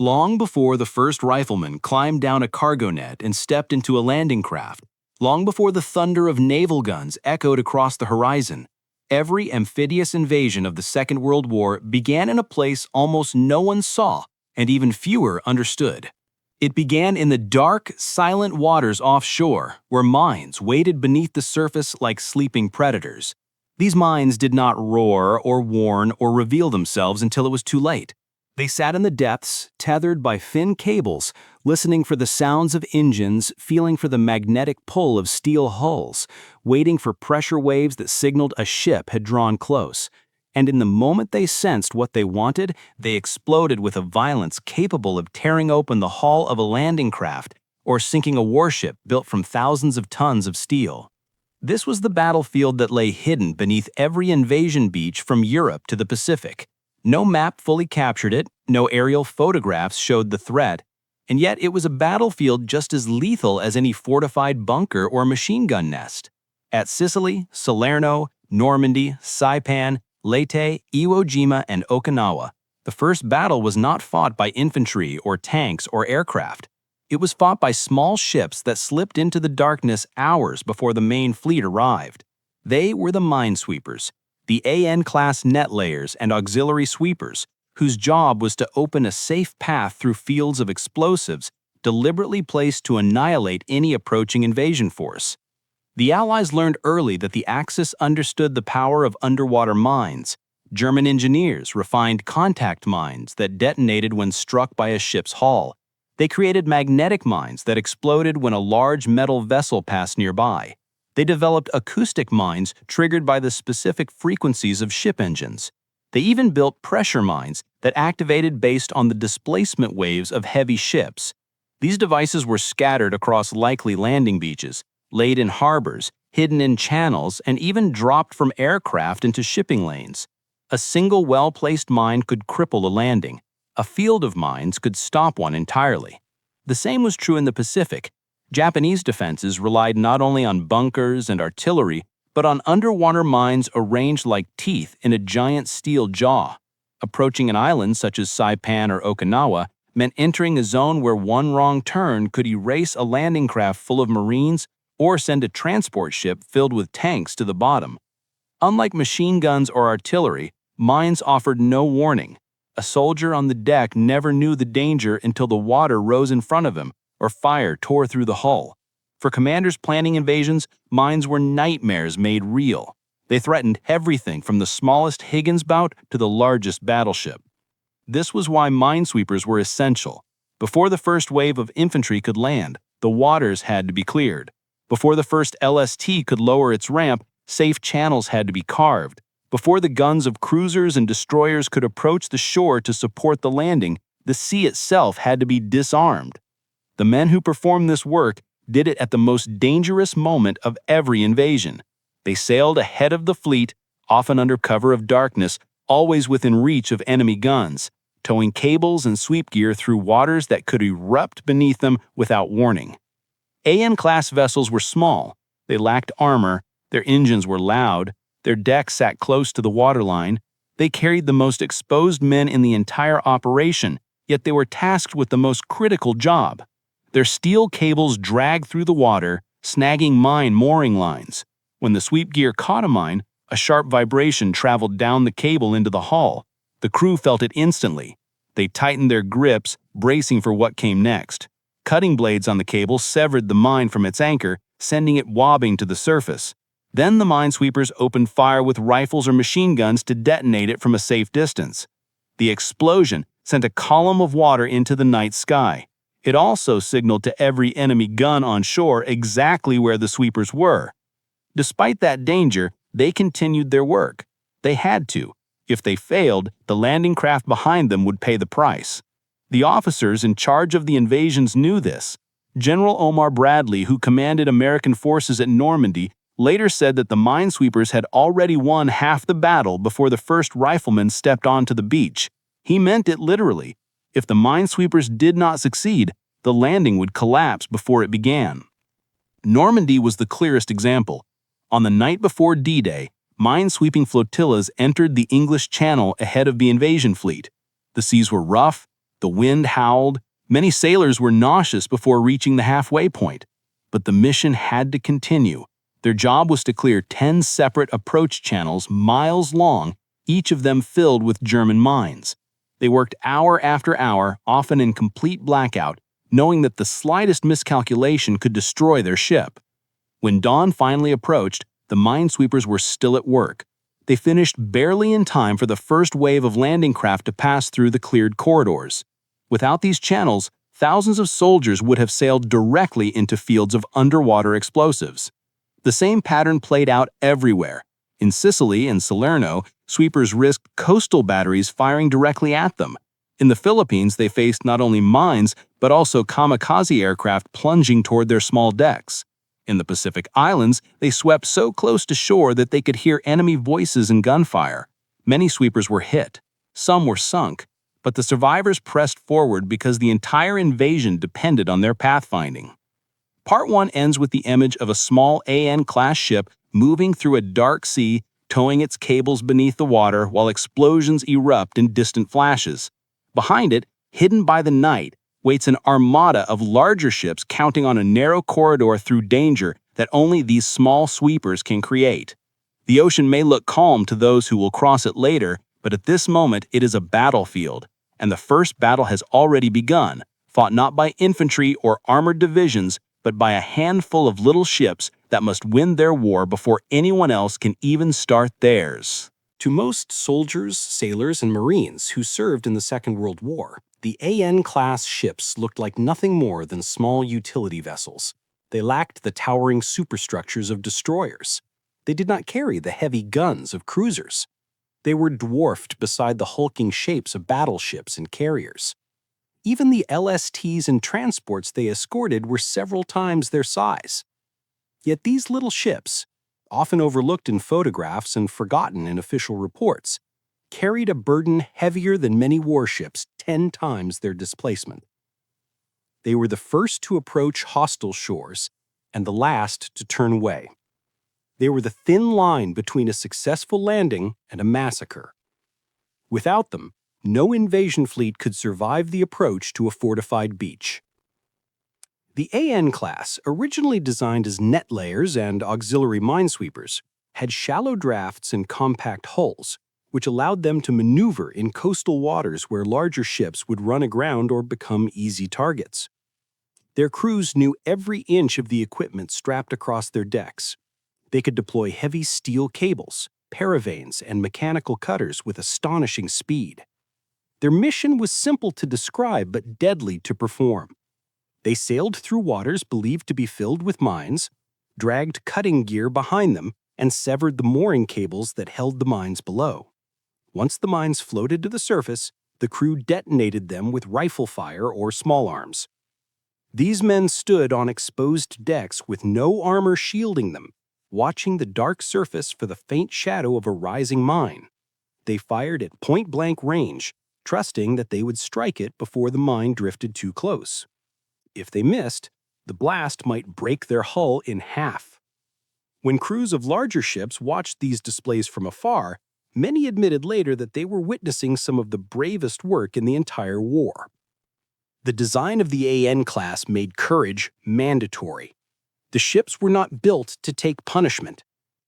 Long before the first rifleman climbed down a cargo net and stepped into a landing craft, long before the thunder of naval guns echoed across the horizon, every amphibious invasion of the Second World War began in a place almost no one saw and even fewer understood. It began in the dark, silent waters offshore, where mines waited beneath the surface like sleeping predators. These mines did not roar or warn or reveal themselves until it was too late. They sat in the depths, tethered by thin cables, listening for the sounds of engines, feeling for the magnetic pull of steel hulls, waiting for pressure waves that signaled a ship had drawn close. And in the moment they sensed what they wanted, they exploded with a violence capable of tearing open the hull of a landing craft or sinking a warship built from thousands of tons of steel. This was the battlefield that lay hidden beneath every invasion beach from Europe to the Pacific. No map fully captured it, no aerial photographs showed the threat, and yet it was a battlefield just as lethal as any fortified bunker or machine gun nest. At Sicily, Salerno, Normandy, Saipan, Leyte, Iwo Jima, and Okinawa, the first battle was not fought by infantry or tanks or aircraft. It was fought by small ships that slipped into the darkness hours before the main fleet arrived. They were the minesweepers, the AN-class net layers and auxiliary sweepers, whose job was to open a safe path through fields of explosives deliberately placed to annihilate any approaching invasion force. The Allies learned early that the Axis understood the power of underwater mines. German engineers refined contact mines that detonated when struck by a ship's hull. They created magnetic mines that exploded when a large metal vessel passed nearby. They developed acoustic mines triggered by the specific frequencies of ship engines. They even built pressure mines that activated based on the displacement waves of heavy ships. These devices were scattered across likely landing beaches, laid in harbors, hidden in channels, and even dropped from aircraft into shipping lanes. A single well-placed mine could cripple a landing. A field of mines could stop one entirely. The same was true in the Pacific. Japanese defenses relied not only on bunkers and artillery, but on underwater mines arranged like teeth in a giant steel jaw. Approaching an island such as Saipan or Okinawa meant entering a zone where one wrong turn could erase a landing craft full of Marines or send a transport ship filled with tanks to the bottom. Unlike machine guns or artillery, mines offered no warning. A soldier on the deck never knew the danger until the water rose in front of him or fire tore through the hull. For commanders planning invasions, mines were nightmares made real. They threatened everything from the smallest Higgins bout to the largest battleship. This was why minesweepers were essential. Before the first wave of infantry could land, the waters had to be cleared. Before the first LST could lower its ramp, safe channels had to be carved. Before the guns of cruisers and destroyers could approach the shore to support the landing, the sea itself had to be disarmed. The men who performed this work did it at the most dangerous moment of every invasion. They sailed ahead of the fleet, often under cover of darkness, always within reach of enemy guns, towing cables and sweep gear through waters that could erupt beneath them without warning. AN-class vessels were small. They lacked armor, their engines were loud, their decks sat close to the waterline. They carried the most exposed men in the entire operation, yet they were tasked with the most critical job. Their steel cables dragged through the water, snagging mine mooring lines. When the sweep gear caught a mine, a sharp vibration traveled down the cable into the hull. The crew felt it instantly. They tightened their grips, bracing for what came next. Cutting blades on the cable severed the mine from its anchor, sending it wobbling to the surface. Then the minesweepers opened fire with rifles or machine guns to detonate it from a safe distance. The explosion sent a column of water into the night sky. It also signaled to every enemy gun on shore exactly where the sweepers were. Despite that danger, they continued their work. They had to. If they failed, the landing craft behind them would pay the price. The officers in charge of the invasions knew this. General Omar Bradley, who commanded American forces at Normandy, later said that the minesweepers had already won half the battle before the first rifleman stepped onto the beach. He meant it literally. If the minesweepers did not succeed, the landing would collapse before it began. Normandy was the clearest example. On the night before D-Day, minesweeping flotillas entered the English Channel ahead of the invasion fleet. The seas were rough, The wind howled. Many sailors were nauseous before reaching the halfway point. But the mission had to continue. Their job was to clear 10 separate approach channels miles long, each of them filled with German mines. They worked hour after hour, often in complete blackout, knowing that the slightest miscalculation could destroy their ship. When dawn finally approached, the minesweepers were still at work. They finished barely in time for the first wave of landing craft to pass through the cleared corridors. Without these channels, thousands of soldiers would have sailed directly into fields of underwater explosives. The same pattern played out everywhere. In Sicily and Salerno, sweepers risked coastal batteries firing directly at them. In the Philippines, they faced not only mines, but also kamikaze aircraft plunging toward their small decks. In the Pacific Islands, they swept so close to shore that they could hear enemy voices and gunfire. Many sweepers were hit. Some were sunk. But the survivors pressed forward because the entire invasion depended on their pathfinding. Part 1 ends with the image of a small AN-class ship moving through a dark sea, towing its cables beneath the water while explosions erupt in distant flashes. Behind it, hidden by the night, waits an armada of larger ships counting on a narrow corridor through danger that only these small sweepers can create. The ocean may look calm to those who will cross it later, but at this moment it is a battlefield, and the first battle has already begun, fought not by infantry or armored divisions, but by a handful of little ships that must win their war before anyone else can even start theirs. To most soldiers, sailors, and Marines who served in the Second World War, the AN-class ships looked like nothing more than small utility vessels. They lacked the towering superstructures of destroyers. They did not carry the heavy guns of cruisers. They were dwarfed beside the hulking shapes of battleships and carriers. Even the LSTs and transports they escorted were several times their size. Yet these little ships, often overlooked in photographs and forgotten in official reports, carried a burden heavier than many warships 10 times their displacement. They were the first to approach hostile shores and the last to turn away. They were the thin line between a successful landing and a massacre. Without them, no invasion fleet could survive the approach to a fortified beach. The AN class, originally designed as net layers and auxiliary minesweepers, had shallow drafts and compact hulls, which allowed them to maneuver in coastal waters where larger ships would run aground or become easy targets. Their crews knew every inch of the equipment strapped across their decks. They could deploy heavy steel cables, paravanes, and mechanical cutters with astonishing speed. Their mission was simple to describe but deadly to perform. They sailed through waters believed to be filled with mines, dragged cutting gear behind them, and severed the mooring cables that held the mines below. Once the mines floated to the surface, the crew detonated them with rifle fire or small arms. These men stood on exposed decks with no armor shielding them, watching the dark surface for the faint shadow of a rising mine. They fired at point-blank range, trusting that they would strike it before the mine drifted too close. If they missed, the blast might break their hull in half. When crews of larger ships watched these displays from afar, many admitted later that they were witnessing some of the bravest work in the entire war. The design of the AN class made courage mandatory. The ships were not built to take punishment.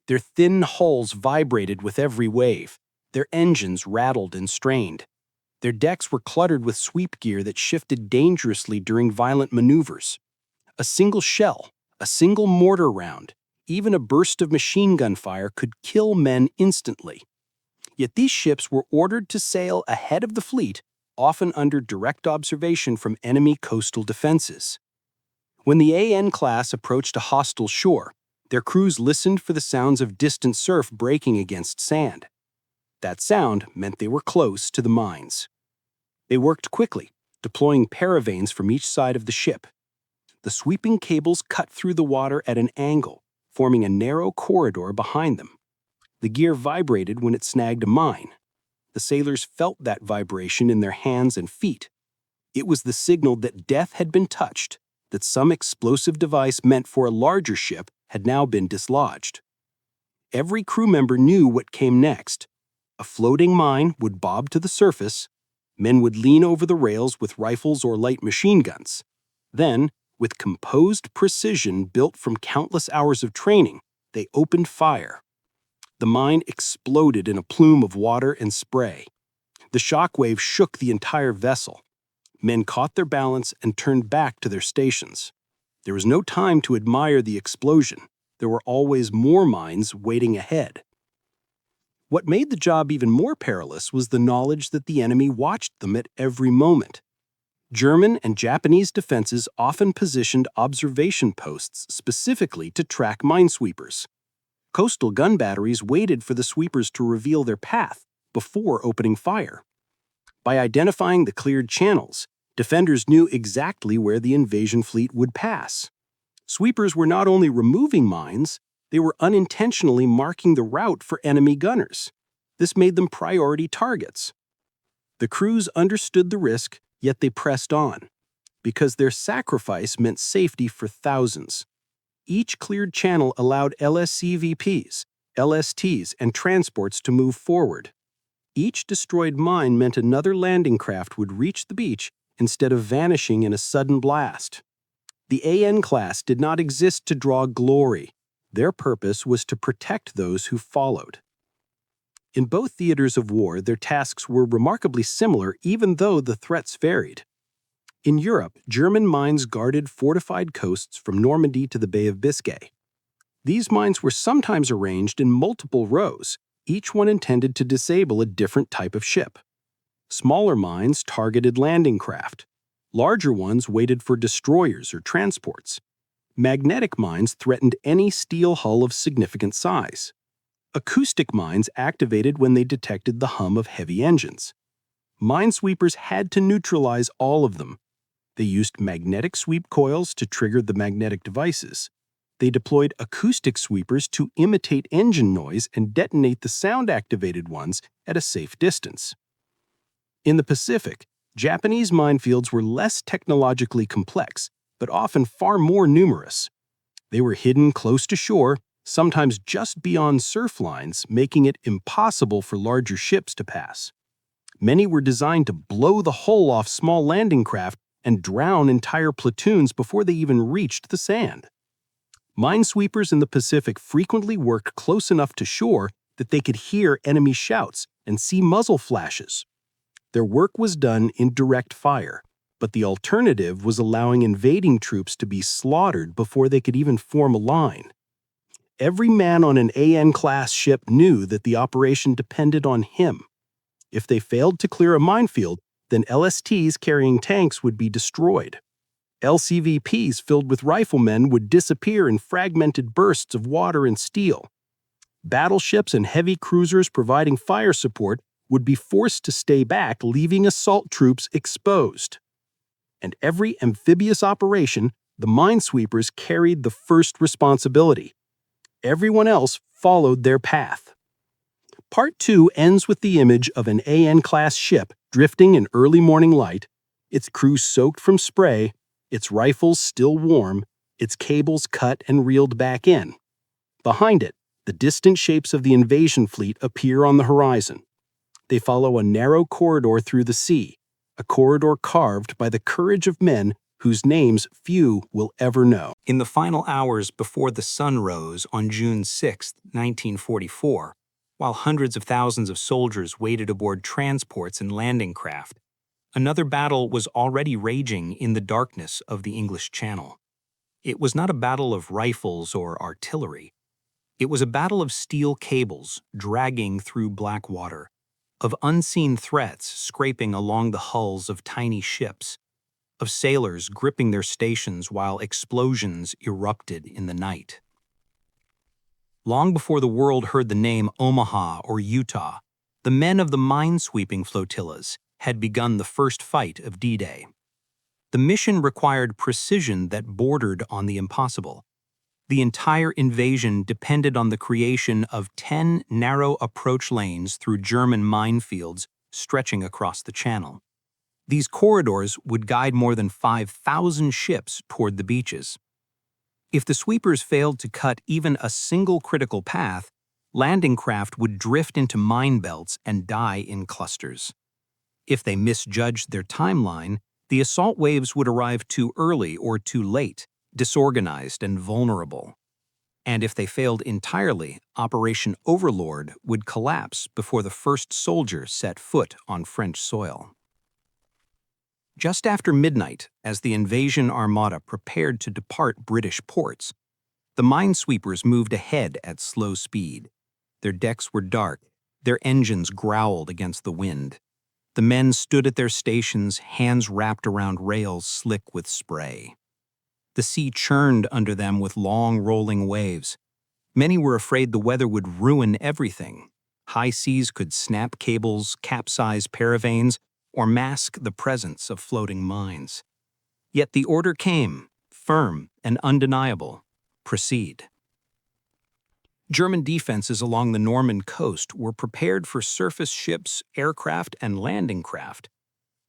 Their thin hulls vibrated with every wave. Their engines rattled and strained. Their decks were cluttered with sweep gear that shifted dangerously during violent maneuvers. A single shell, a single mortar round, even a burst of machine gun fire could kill men instantly. Yet these ships were ordered to sail ahead of the fleet, often under direct observation from enemy coastal defenses. When the AN class approached a hostile shore, their crews listened for the sounds of distant surf breaking against sand. That sound meant they were close to the mines. They worked quickly, deploying paravanes from each side of the ship. The sweeping cables cut through the water at an angle, forming a narrow corridor behind them. The gear vibrated when it snagged a mine. The sailors felt that vibration in their hands and feet. It was the signal that death had been touched, that some explosive device meant for a larger ship had now been dislodged. Every crew member knew what came next. A floating mine would bob to the surface, Men would lean over the rails with rifles or light machine guns. Then, with composed precision built from countless hours of training, they opened fire. The mine exploded in a plume of water and spray. The shockwave shook the entire vessel. Men caught their balance and turned back to their stations. There was no time to admire the explosion. There were always more mines waiting ahead. What made the job even more perilous was the knowledge that the enemy watched them at every moment. German and Japanese defenses often positioned observation posts specifically to track minesweepers. Coastal gun batteries waited for the sweepers to reveal their path before opening fire. By identifying the cleared channels, defenders knew exactly where the invasion fleet would pass. Sweepers were not only removing mines, they were unintentionally marking the route for enemy gunners. This made them priority targets. The crews understood the risk, yet they pressed on, because their sacrifice meant safety for thousands. Each cleared channel allowed LSCVPs, LSTs, and transports to move forward. Each destroyed mine meant another landing craft would reach the beach instead of vanishing in a sudden blast. The AN class did not exist to draw glory. Their purpose was to protect those who followed. In both theaters of war, their tasks were remarkably similar even though the threats varied. In Europe, German mines guarded fortified coasts from Normandy to the Bay of Biscay. These mines were sometimes arranged in multiple rows, each one intended to disable a different type of ship. Smaller mines targeted landing craft. Larger ones waited for destroyers or transports. Magnetic mines threatened any steel hull of significant size. Acoustic mines activated when they detected the hum of heavy engines. Minesweepers had to neutralize all of them. They used magnetic sweep coils to trigger the magnetic devices. They deployed acoustic sweepers to imitate engine noise and detonate the sound-activated ones at a safe distance. In the Pacific, Japanese minefields were less technologically complex, but often far more numerous. They were hidden close to shore, sometimes just beyond surf lines, making it impossible for larger ships to pass. Many were designed to blow the hull off small landing craft and drown entire platoons before they even reached the sand. Minesweepers in the Pacific frequently worked close enough to shore that they could hear enemy shouts and see muzzle flashes. Their work was done in direct fire, but the alternative was allowing invading troops to be slaughtered before they could even form a line. Every man on an AN-class ship knew that the operation depended on him. If they failed to clear a minefield, then LSTs carrying tanks would be destroyed. LCVPs filled with riflemen would disappear in fragmented bursts of water and steel. Battleships and heavy cruisers providing fire support would be forced to stay back, leaving assault troops exposed. And every amphibious operation, the minesweepers carried the first responsibility. Everyone else followed their path. Part 2 ends with the image of an AN-class ship drifting in early morning light, its crew soaked from spray, its rifles still warm, its cables cut and reeled back in. Behind it, the distant shapes of the invasion fleet appear on the horizon. They follow a narrow corridor through the sea, a corridor carved by the courage of men whose names few will ever know. In the final hours before the sun rose on June 6, 1944, while hundreds of thousands of soldiers waited aboard transports and landing craft, another battle was already raging in the darkness of the English Channel. It was not a battle of rifles or artillery. It was a battle of steel cables dragging through black water, of unseen threats scraping along the hulls of tiny ships, of sailors gripping their stations while explosions erupted in the night. Long before the world heard the name Omaha or Utah, the men of the minesweeping flotillas had begun the first fight of D-Day. The mission required precision that bordered on the impossible. The entire invasion depended on the creation of 10 narrow approach lanes through German minefields stretching across the channel. These corridors would guide more than 5,000 ships toward the beaches. If the sweepers failed to cut even a single critical path, landing craft would drift into mine belts and die in clusters. If they misjudged their timeline, the assault waves would arrive too early or too late, disorganized and vulnerable. And if they failed entirely, Operation Overlord would collapse before the first soldier set foot on French soil. Just after midnight, as the invasion armada prepared to depart British ports, the minesweepers moved ahead at slow speed. Their decks were dark, their engines growled against the wind. The men stood at their stations, hands wrapped around rails slick with spray. The sea churned under them with long rolling waves. Many were afraid the weather would ruin everything. High seas could snap cables, capsize paravanes, or mask the presence of floating mines. Yet the order came, firm and undeniable: proceed. German defenses along the Norman coast were prepared for surface ships, aircraft, and landing craft.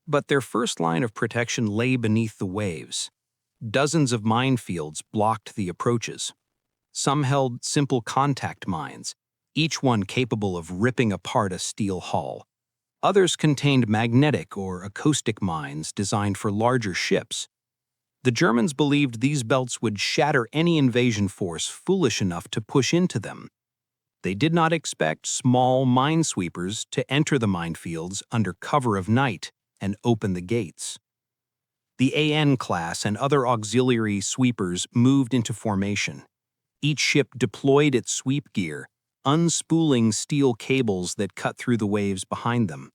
But their first line of protection lay beneath the waves. Dozens of minefields blocked the approaches. Some held simple contact mines, each one capable of ripping apart a steel hull. Others contained magnetic or acoustic mines designed for larger ships. The Germans believed these belts would shatter any invasion force foolish enough to push into them. They did not expect small minesweepers to enter the minefields under cover of night and open the gates. The AN class and other auxiliary sweepers moved into formation. Each ship deployed its sweep gear, unspooling steel cables that cut through the waves behind them.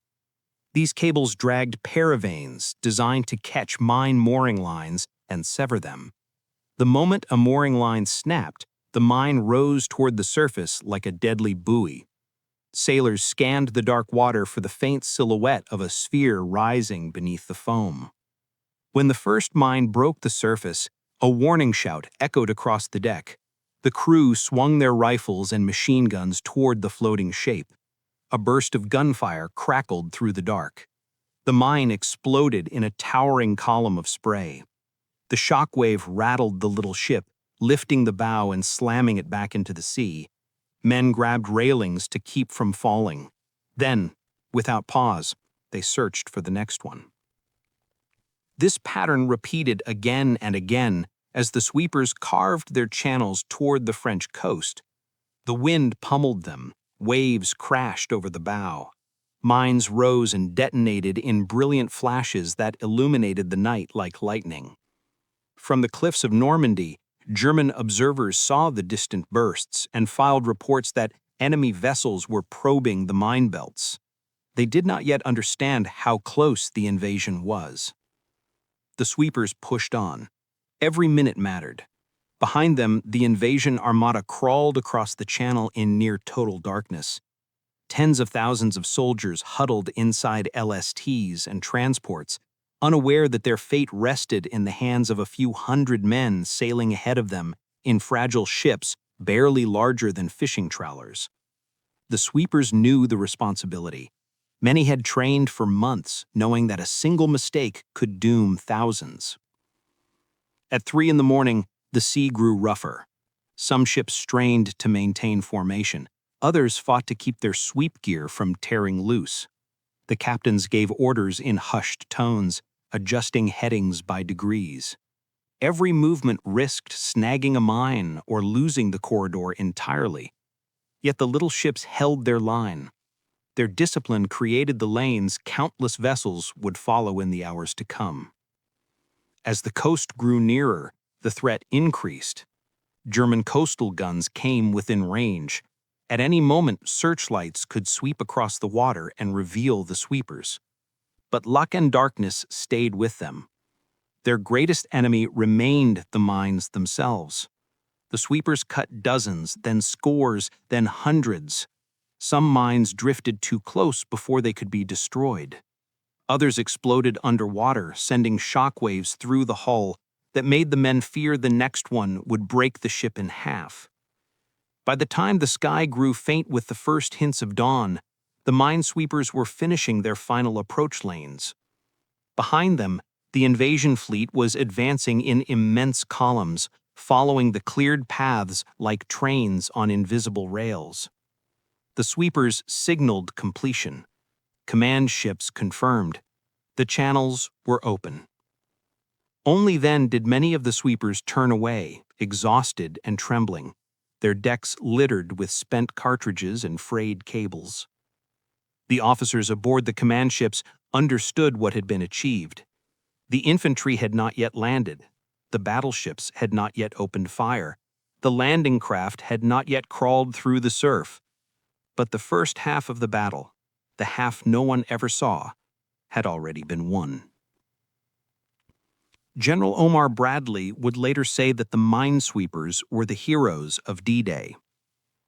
These cables dragged paravanes designed to catch mine mooring lines and sever them. The moment a mooring line snapped, the mine rose toward the surface like a deadly buoy. Sailors scanned the dark water for the faint silhouette of a sphere rising beneath the foam. When the first mine broke the surface, a warning shout echoed across the deck. The crew swung their rifles and machine guns toward the floating shape. A burst of gunfire crackled through the dark. The mine exploded in a towering column of spray. The shockwave rattled the little ship, lifting the bow and slamming it back into the sea. Men grabbed railings to keep from falling. Then, without pause, they searched for the next one. This pattern repeated again and again as the sweepers carved their channels toward the French coast. The wind pummeled them, waves crashed over the bow. Mines rose and detonated in brilliant flashes that illuminated the night like lightning. From the cliffs of Normandy, German observers saw the distant bursts and filed reports that enemy vessels were probing the mine belts. They did not yet understand how close the invasion was. The sweepers pushed on. Every minute mattered. Behind them, the invasion armada crawled across the channel in near total darkness. Tens of thousands of soldiers huddled inside LSTs and transports, unaware that their fate rested in the hands of a few hundred men sailing ahead of them in fragile ships barely larger than fishing trawlers. The sweepers knew the responsibility. Many had trained for months, knowing that a single mistake could doom thousands. At 3 a.m, the sea grew rougher. Some ships strained to maintain formation. Others fought to keep their sweep gear from tearing loose. The captains gave orders in hushed tones, adjusting headings by degrees. Every movement risked snagging a mine or losing the corridor entirely. Yet the little ships held their line. Their discipline created the lanes countless vessels would follow in the hours to come. As the coast grew nearer, the threat increased. German coastal guns came within range. At any moment, searchlights could sweep across the water and reveal the sweepers. But luck and darkness stayed with them. Their greatest enemy remained the mines themselves. The sweepers cut dozens, then scores, then hundreds. Some mines drifted too close before they could be destroyed. Others exploded underwater, sending shockwaves through the hull that made the men fear the next one would break the ship in half. By the time the sky grew faint with the first hints of dawn, the minesweepers were finishing their final approach lanes. Behind them, the invasion fleet was advancing in immense columns, following the cleared paths like trains on invisible rails. The sweepers signaled completion. Command ships confirmed. The channels were open. Only then did many of the sweepers turn away, exhausted and trembling, their decks littered with spent cartridges and frayed cables. The officers aboard the command ships understood what had been achieved. The infantry had not yet landed. The battleships had not yet opened fire. The landing craft had not yet crawled through the surf. But the first half of the battle, the half no one ever saw, had already been won. General Omar Bradley would later say that the minesweepers were the heroes of D-Day.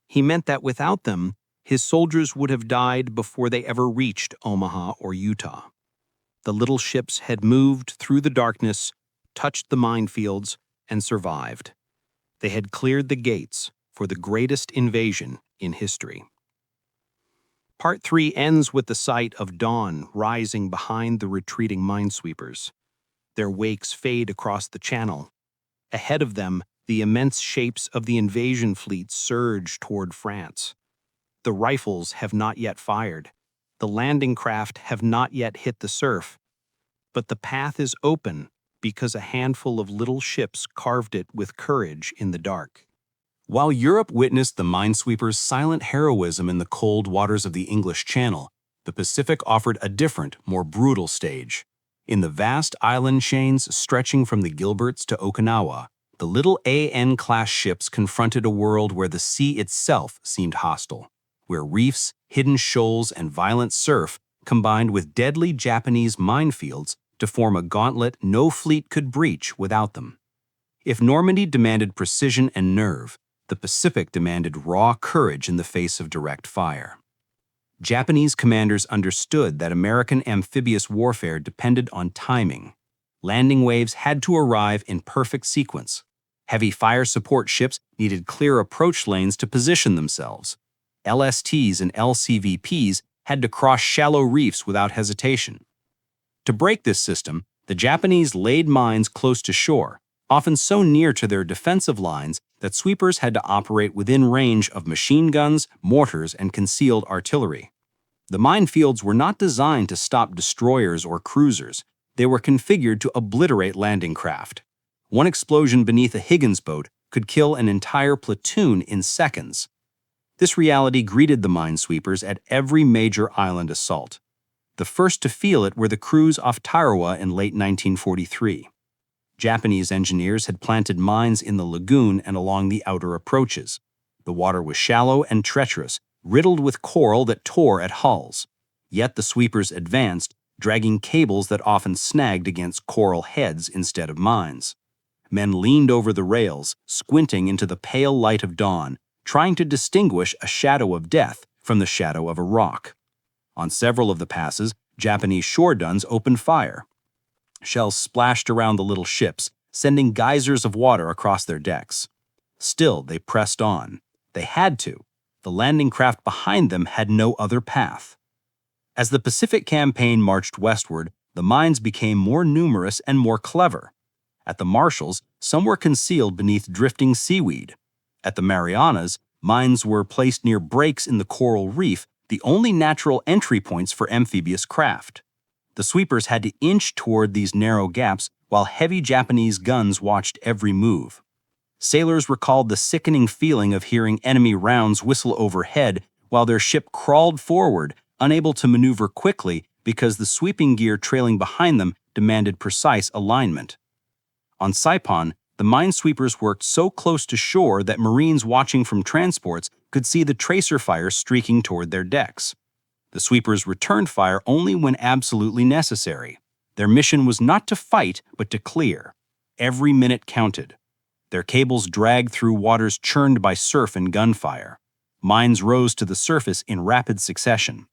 He meant that without them, his soldiers would have died before they ever reached Omaha or Utah. The little ships had moved through the darkness, touched the minefields, and survived. They had cleared the gates for the greatest invasion in history. Part 3 ends with the sight of dawn rising behind the retreating minesweepers. Their wakes fade across the channel. Ahead of them, the immense shapes of the invasion fleet surge toward France. The rifles have not yet fired. The landing craft have not yet hit the surf. But the path is open because a handful of little ships carved it with courage in the dark. While Europe witnessed the minesweepers' silent heroism in the cold waters of the English Channel, the Pacific offered a different, more brutal stage. In the vast island chains stretching from the Gilberts to Okinawa, the little AN-class ships confronted a world where the sea itself seemed hostile, where reefs, hidden shoals, and violent surf combined with deadly Japanese minefields to form a gauntlet no fleet could breach without them. If Normandy demanded precision and nerve, the Pacific demanded raw courage in the face of direct fire. Japanese commanders understood that American amphibious warfare depended on timing. Landing waves had to arrive in perfect sequence. Heavy fire support ships needed clear approach lanes to position themselves. LSTs and LCVPs had to cross shallow reefs without hesitation. To break this system, the Japanese laid mines close to shore, often so near to their defensive lines that sweepers had to operate within range of machine guns, mortars, and concealed artillery. The minefields were not designed to stop destroyers or cruisers. They were configured to obliterate landing craft. One explosion beneath a Higgins boat could kill an entire platoon in seconds. This reality greeted the minesweepers at every major island assault. The first to feel it were the crews off Tarawa in late 1943. Japanese engineers had planted mines in the lagoon and along the outer approaches. The water was shallow and treacherous, riddled with coral that tore at hulls. Yet the sweepers advanced, dragging cables that often snagged against coral heads instead of mines. Men leaned over the rails, squinting into the pale light of dawn, trying to distinguish a shadow of death from the shadow of a rock. On several of the passes, Japanese shore guns opened fire. Shells splashed around the little ships, sending geysers of water across their decks. Still, they pressed on. They had to. The landing craft behind them had no other path. As the Pacific campaign marched westward, the mines became more numerous and more clever. At the Marshalls, some were concealed beneath drifting seaweed. At the Marianas, mines were placed near breaks in the coral reef, the only natural entry points for amphibious craft. The sweepers had to inch toward these narrow gaps while heavy Japanese guns watched every move. Sailors recalled the sickening feeling of hearing enemy rounds whistle overhead while their ship crawled forward, unable to maneuver quickly because the sweeping gear trailing behind them demanded precise alignment. On Saipan, the minesweepers worked so close to shore that Marines watching from transports could see the tracer fire streaking toward their decks. The sweepers returned fire only when absolutely necessary. Their mission was not to fight, but to clear. Every minute counted. Their cables dragged through waters churned by surf and gunfire. Mines rose to the surface in rapid succession.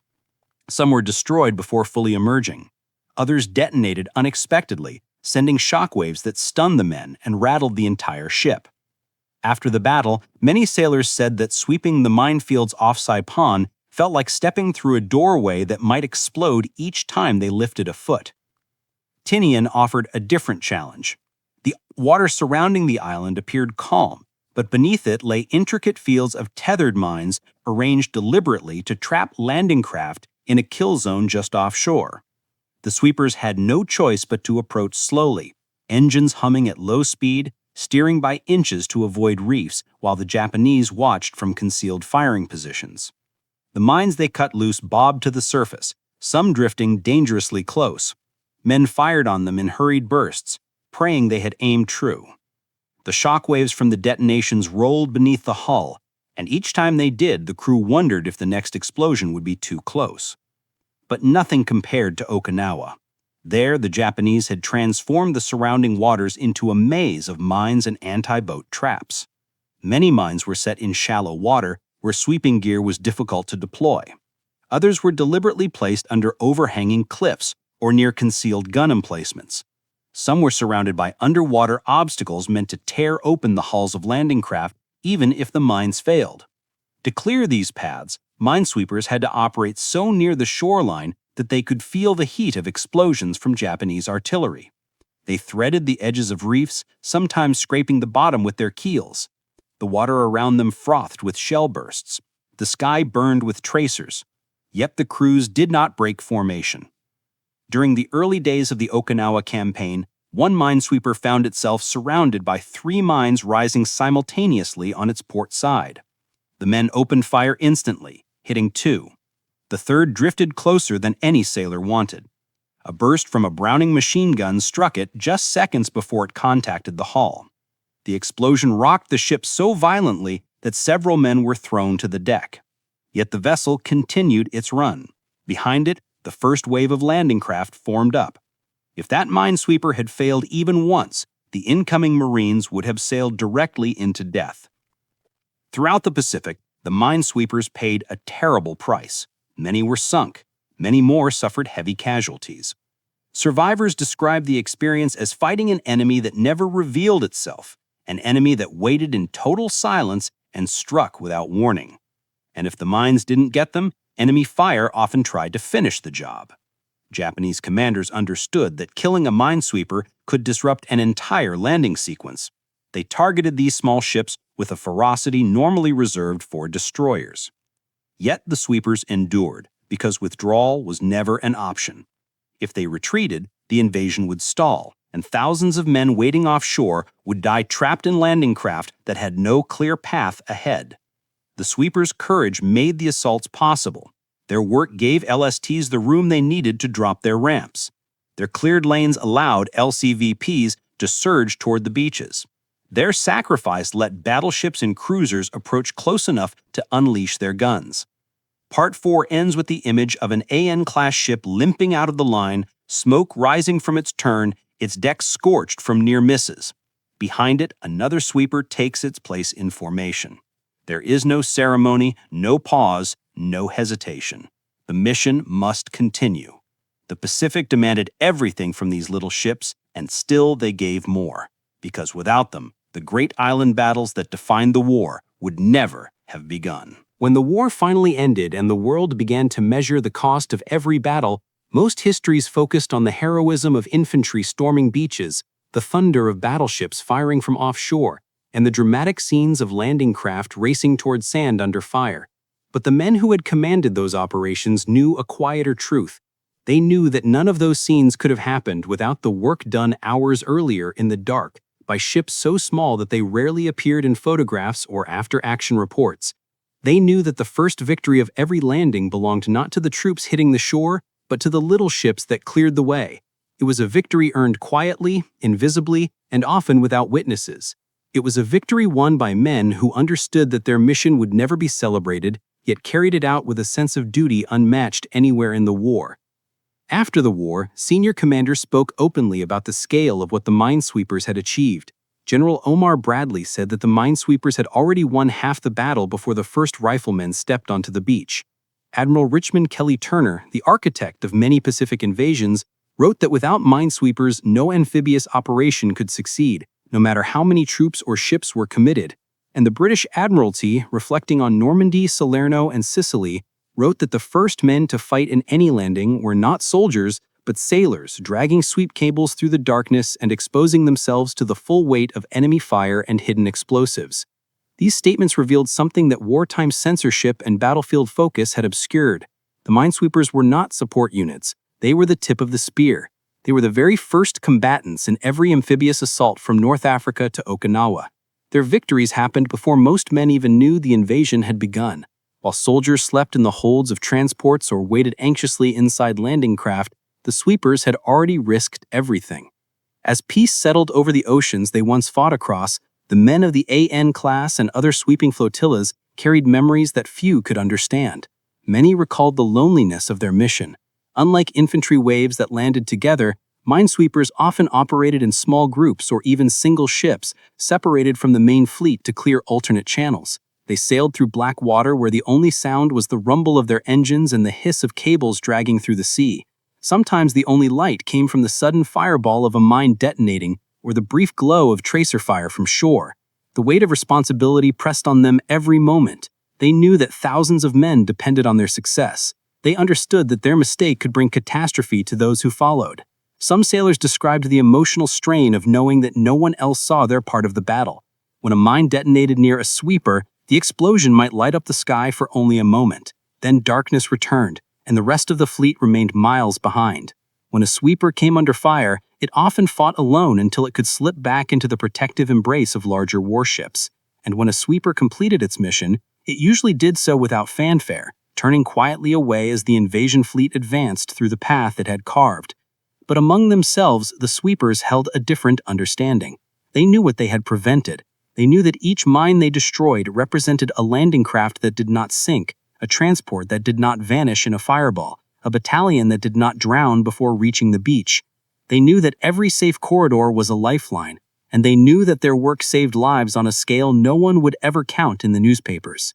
Some were destroyed before fully emerging. Others detonated unexpectedly, sending shockwaves that stunned the men and rattled the entire ship. After the battle, many sailors said that sweeping the minefields off Saipan felt like stepping through a doorway that might explode each time they lifted a foot. Tinian offered a different challenge. The water surrounding the island appeared calm, but beneath it lay intricate fields of tethered mines arranged deliberately to trap landing craft in a kill zone just offshore. The sweepers had no choice but to approach slowly, engines humming at low speed, steering by inches to avoid reefs while the Japanese watched from concealed firing positions. The mines they cut loose bobbed to the surface, some drifting dangerously close. Men fired on them in hurried bursts, praying they had aimed true. The shockwaves from the detonations rolled beneath the hull, and each time they did, the crew wondered if the next explosion would be too close. But nothing compared to Okinawa. There, the Japanese had transformed the surrounding waters into a maze of mines and anti-boat traps. Many mines were set in shallow water, where sweeping gear was difficult to deploy. Others were deliberately placed under overhanging cliffs or near concealed gun emplacements. Some were surrounded by underwater obstacles meant to tear open the hulls of landing craft even if the mines failed. To clear these paths, minesweepers had to operate so near the shoreline that they could feel the heat of explosions from Japanese artillery. They threaded the edges of reefs, sometimes scraping the bottom with their keels. The water around them frothed with shell bursts. The sky burned with tracers. Yet the crews did not break formation. During the early days of the Okinawa campaign, one minesweeper found itself surrounded by 3 mines rising simultaneously on its port side. The men opened fire instantly, hitting 2. The third drifted closer than any sailor wanted. A burst from a Browning machine gun struck it just seconds before it contacted the hull. The explosion rocked the ship so violently that several men were thrown to the deck. Yet the vessel continued its run. Behind it, the first wave of landing craft formed up. If that minesweeper had failed even once, the incoming Marines would have sailed directly into death. Throughout the Pacific, the minesweepers paid a terrible price. Many were sunk. Many more suffered heavy casualties. Survivors described the experience as fighting an enemy that never revealed itself, an enemy that waited in total silence and struck without warning. And if the mines didn't get them, enemy fire often tried to finish the job. Japanese commanders understood that killing a minesweeper could disrupt an entire landing sequence. They targeted these small ships with a ferocity normally reserved for destroyers. Yet the sweepers endured, because withdrawal was never an option. If they retreated, the invasion would stall, and thousands of men waiting offshore would die trapped in landing craft that had no clear path ahead. The sweepers' courage made the assaults possible. Their work gave LSTs the room they needed to drop their ramps. Their cleared lanes allowed LCVPs to surge toward the beaches. Their sacrifice let battleships and cruisers approach close enough to unleash their guns. Part 4 ends with the image of an AN-class ship limping out of the line, smoke rising from its turn, its deck scorched from near misses. Behind it, another sweeper takes its place in formation. There is no ceremony, no pause, no hesitation. The mission must continue. The Pacific demanded everything from these little ships, and still they gave more. Because without them, the great island battles that defined the war would never have begun. When the war finally ended and the world began to measure the cost of every battle, most histories focused on the heroism of infantry storming beaches, the thunder of battleships firing from offshore, and the dramatic scenes of landing craft racing toward sand under fire. But the men who had commanded those operations knew a quieter truth. They knew that none of those scenes could have happened without the work done hours earlier in the dark by ships so small that they rarely appeared in photographs or after-action reports. They knew that the first victory of every landing belonged not to the troops hitting the shore, but to the little ships that cleared the way. It was a victory earned quietly, invisibly, and often without witnesses. It was a victory won by men who understood that their mission would never be celebrated, yet carried it out with a sense of duty unmatched anywhere in the war. After the war, senior commanders spoke openly about the scale of what the minesweepers had achieved. General Omar Bradley said that the minesweepers had already won half the battle before the first riflemen stepped onto the beach. Admiral Richmond Kelly Turner, the architect of many Pacific invasions, wrote that without minesweepers, no amphibious operation could succeed, no matter how many troops or ships were committed. And the British Admiralty, reflecting on Normandy, Salerno, and Sicily, wrote that the first men to fight in any landing were not soldiers, but sailors dragging sweep cables through the darkness and exposing themselves to the full weight of enemy fire and hidden explosives. These statements revealed something that wartime censorship and battlefield focus had obscured. The minesweepers were not support units. They were the tip of the spear. They were the very first combatants in every amphibious assault from North Africa to Okinawa. Their victories happened before most men even knew the invasion had begun. While soldiers slept in the holds of transports or waited anxiously inside landing craft, the sweepers had already risked everything. As peace settled over the oceans they once fought across, the men of the AN class and other sweeping flotillas carried memories that few could understand. Many recalled the loneliness of their mission. Unlike infantry waves that landed together, minesweepers often operated in small groups or even single ships, separated from the main fleet to clear alternate channels. They sailed through black water where the only sound was the rumble of their engines and the hiss of cables dragging through the sea. Sometimes the only light came from the sudden fireball of a mine detonating or the brief glow of tracer fire from shore. The weight of responsibility pressed on them every moment. They knew that thousands of men depended on their success. They understood that their mistake could bring catastrophe to those who followed. Some sailors described the emotional strain of knowing that no one else saw their part of the battle. When a mine detonated near a sweeper, the explosion might light up the sky for only a moment. Then darkness returned, and the rest of the fleet remained miles behind. When a sweeper came under fire, it often fought alone until it could slip back into the protective embrace of larger warships. And when a sweeper completed its mission, it usually did so without fanfare, turning quietly away as the invasion fleet advanced through the path it had carved. But among themselves, the sweepers held a different understanding. They knew what they had prevented. They knew that each mine they destroyed represented a landing craft that did not sink, a transport that did not vanish in a fireball, a battalion that did not drown before reaching the beach. They knew that every safe corridor was a lifeline, and they knew that their work saved lives on a scale no one would ever count in the newspapers.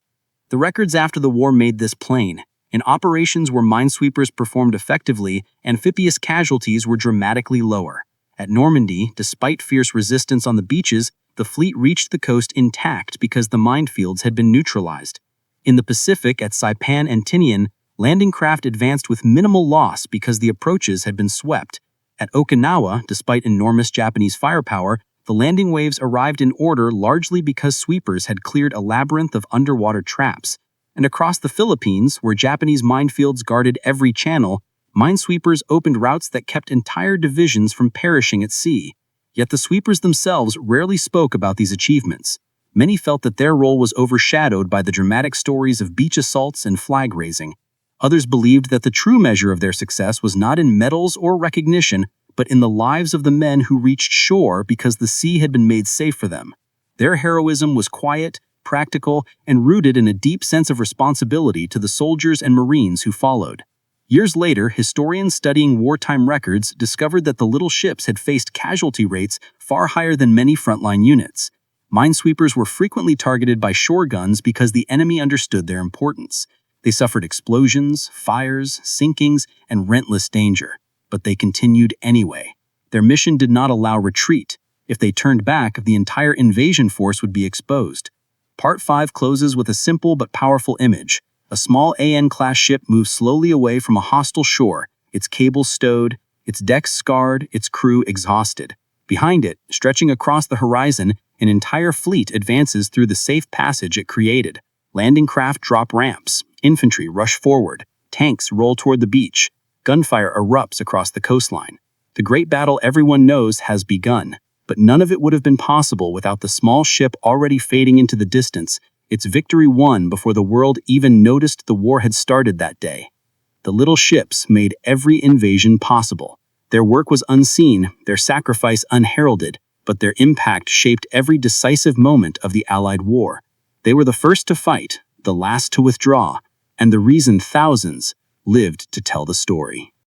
The records after the war made this plain. In operations where minesweepers performed effectively, amphibious casualties were dramatically lower. At Normandy, despite fierce resistance on the beaches, the fleet reached the coast intact because the minefields had been neutralized. In the Pacific at Saipan and Tinian, landing craft advanced with minimal loss because the approaches had been swept. At Okinawa, despite enormous Japanese firepower, the landing waves arrived in order largely because sweepers had cleared a labyrinth of underwater traps. And across the Philippines, where Japanese minefields guarded every channel, minesweepers opened routes that kept entire divisions from perishing at sea. Yet the sweepers themselves rarely spoke about these achievements. Many felt that their role was overshadowed by the dramatic stories of beach assaults and flag raising. Others believed that the true measure of their success was not in medals or recognition, but in the lives of the men who reached shore because the sea had been made safe for them. Their heroism was quiet, practical, and rooted in a deep sense of responsibility to the soldiers and Marines who followed. Years later, historians studying wartime records discovered that the little ships had faced casualty rates far higher than many frontline units. Minesweepers were frequently targeted by shore guns because the enemy understood their importance. They suffered explosions, fires, sinkings, and relentless danger. But they continued anyway. Their mission did not allow retreat. If they turned back, the entire invasion force would be exposed. Part 5 closes with a simple but powerful image. A small AN-class ship moves slowly away from a hostile shore, its cables stowed, its decks scarred, its crew exhausted. Behind it, stretching across the horizon, an entire fleet advances through the safe passage it created. Landing craft drop ramps, infantry rush forward, tanks roll toward the beach, gunfire erupts across the coastline. The great battle everyone knows has begun, but none of it would have been possible without the small ship already fading into the distance, its victory won before the world even noticed the war had started that day. The little ships made every invasion possible. Their work was unseen, their sacrifice unheralded, but their impact shaped every decisive moment of the Allied war. They were the first to fight, the last to withdraw, and the reason thousands lived to tell the story.